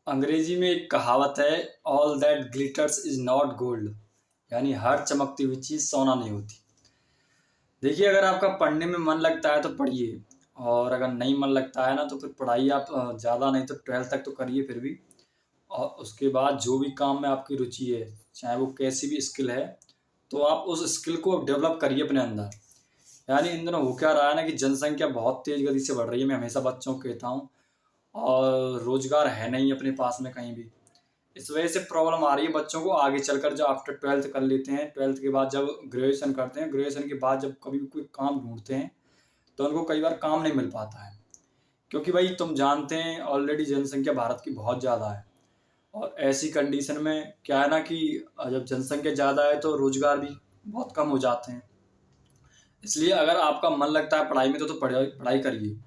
अंग्रेजी में एक कहावत है, all that glitters is not gold. यानी हर चमकती हुई चीज़ सोना नहीं होती। देखिए, अगर आपका पढ़ने में मन लगता है तो पढ़िए, और अगर नहीं मन लगता है ना तो फिर पढ़ाई आप ज़्यादा नहीं तो 12th तक तो करिए फिर भी। और उसके बाद जो भी काम में आपकी रुचि है, चाहे वो कैसी भी स्किल है, तो आप उस स्किल को डेवलप करिए अपने अंदर। यानी इन दिनों हो क्या रहा है ना कि जनसंख्या बहुत तेज़ गति से बढ़ रही है। मैं हमेशा बच्चों को कहता हूँ, और रोज़गार है नहीं अपने पास में कहीं भी। इस वजह से प्रॉब्लम आ रही है बच्चों को आगे चलकर। जो आफ्टर 12th कर लेते हैं, 12th के बाद जब ग्रेजुएशन करते हैं, ग्रेजुएशन के बाद जब कभी भी कोई काम ढूंढते हैं तो उनको कई बार काम नहीं मिल पाता है। क्योंकि भाई तुम जानते हैं ऑलरेडी जनसंख्या भारत की बहुत ज़्यादा है, और ऐसी कंडीशन में क्या है ना कि जब जनसंख्या ज़्यादा है तो रोज़गार भी बहुत कम हो जाते हैं। इसलिए अगर आपका मन लगता है पढ़ाई में तो पढ़ाई पढ़ाई करिए।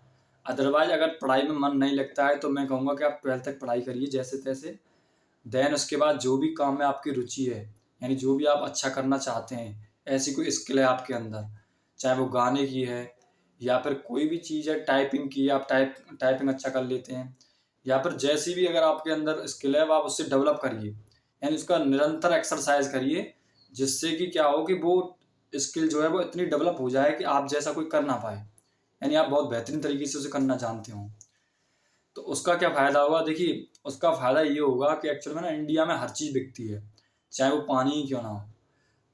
अदरवाइज अगर पढ़ाई में मन नहीं लगता है तो मैं कहूँगा कि आप 12th तक पढ़ाई करिए जैसे तैसे। देन उसके बाद जो भी काम में आपकी रुचि है, यानी जो भी आप अच्छा करना चाहते हैं, ऐसी कोई स्किल है आपके अंदर, चाहे वो गाने की है या फिर कोई भी चीज़ है, टाइपिंग की, आप टाइपिंग अच्छा कर लेते हैं, या फिर जैसी भी अगर आपके अंदर स्किल है, वो आप उससे डेवलप करिए। यानी उसका निरंतर एक्सरसाइज करिए, जिससे कि क्या हो कि वो स्किल जो है वो इतनी डेवलप हो जाए कि आप जैसा कोई कर ना पाए, यानी आप बहुत बेहतरीन तरीके से उसे करना जानते हो। तो उसका क्या फ़ायदा होगा? देखिए, उसका फ़ायदा ये होगा कि एक्चुअल में ना इंडिया में हर चीज़ बिकती है, चाहे वो पानी ही क्यों ना हो।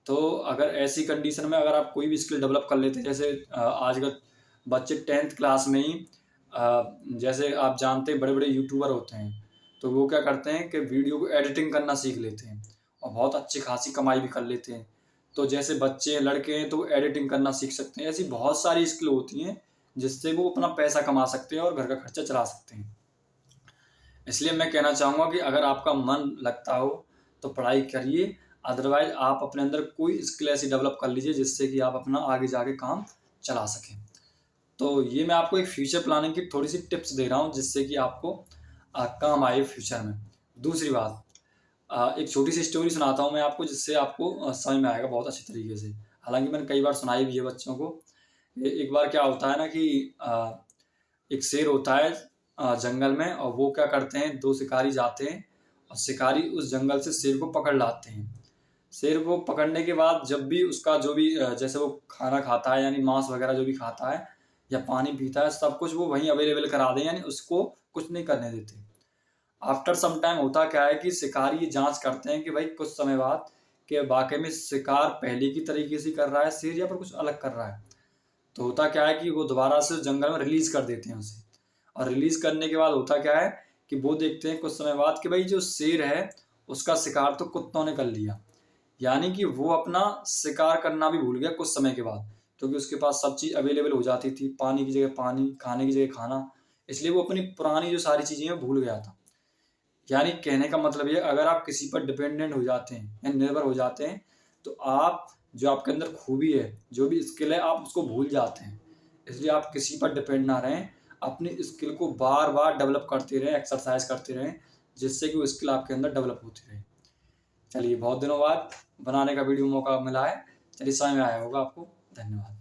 तो अगर ऐसी कंडीशन में अगर आप कोई भी स्किल डेवलप कर लेते हैं, जैसे आजकल बच्चे 10th क्लास में ही जैसे आप जानते हैं बड़े-बड़े यूट्यूबर होते हैं, तो वो क्या करते हैं कि वीडियो को एडिटिंग करना सीख लेते हैं और बहुत अच्छी खासी कमाई भी कर लेते हैं। तो जैसे बच्चे हैं, लड़के हैं, तो वो एडिटिंग करना सीख सकते हैं। ऐसी बहुत सारी स्किल होती हैं, जिससे वो अपना पैसा कमा सकते हैं और घर का खर्चा चला सकते हैं। इसलिए मैं कहना चाहूँगा कि अगर आपका मन लगता हो तो पढ़ाई करिए, अदरवाइज़ आप अपने अंदर कोई स्किल ऐसी डेवलप कर लीजिए जिससे कि आप अपना आगे जाके काम चला सकें। तो ये मैं आपको एक फ्यूचर प्लानिंग की थोड़ी-सी टिप्स दे रहा हूँ जिससे कि आपको काम आए फ्यूचर में। दूसरी बात, एक छोटी-सी स्टोरी सुनाता हूँ मैं आपको जिससे आपको समझ में आएगा बहुत अच्छे तरीके से। हालाँकि मैंने कई बार सुनाई भी है बच्चों को। एक बार क्या होता है ना कि एक शेर होता है जंगल में, और वो क्या करते हैं, 2 शिकारी जाते हैं और शिकारी उस जंगल से शेर को पकड़ लाते हैं। शेर को पकड़ने के बाद जब भी उसका जो भी जैसे वो खाना खाता है, यानी मांस वगैरह जो भी खाता है या पानी पीता है, सब कुछ वो वहीं अवेलेबल करा दें, यानी उसको कुछ नहीं करने देते। आफ्टर सम टाइम होता क्या है कि शिकारी ये जाँच करते हैं कि भाई कुछ समय बाद कि वाक़ई में शिकार पहले की तरीके से कर रहा है शेर या फिर कुछ अलग कर रहा है। तो होता क्या है कि वो दोबारा से जंगल में रिलीज़ कर देते हैं उसे। और रिलीज़ करने के बाद होता क्या है कि वो देखते हैं कुछ समय बाद कि भाई जो शेर है, उसका शिकार तो कुत्तों ने कर लिया। यानी कि वो अपना शिकार करना भी भूल गया कुछ समय के बाद, क्योंकि उसके पास सब चीज़ अवेलेबल हो जाती थी, पानी की जगह पानी, खाने की जगह खाना। इसलिए वो अपनी पुरानी जो सारी चीज़ें हैं भूल गया था। यानी कहने का मतलब ये, अगर आप किसी पर डिपेंडेंट हो जाते हैं या निर्भर हो जाते हैं, तो आप जो आपके अंदर खूबी है, जो भी स्किल है, आप उसको भूल जाते हैं। इसलिए आप किसी पर डिपेंड ना रहें, अपनी स्किल को बार-बार डेवलप करते रहें, एक्सरसाइज़ करते रहें, जिससे कि वो स्किल आपके अंदर डेवलप होती रहे। चलिए, बहुत दिनों बाद बनाने का वीडियो मौका मिला है। चलिए, समझ में आया होगा आपको। धन्यवाद।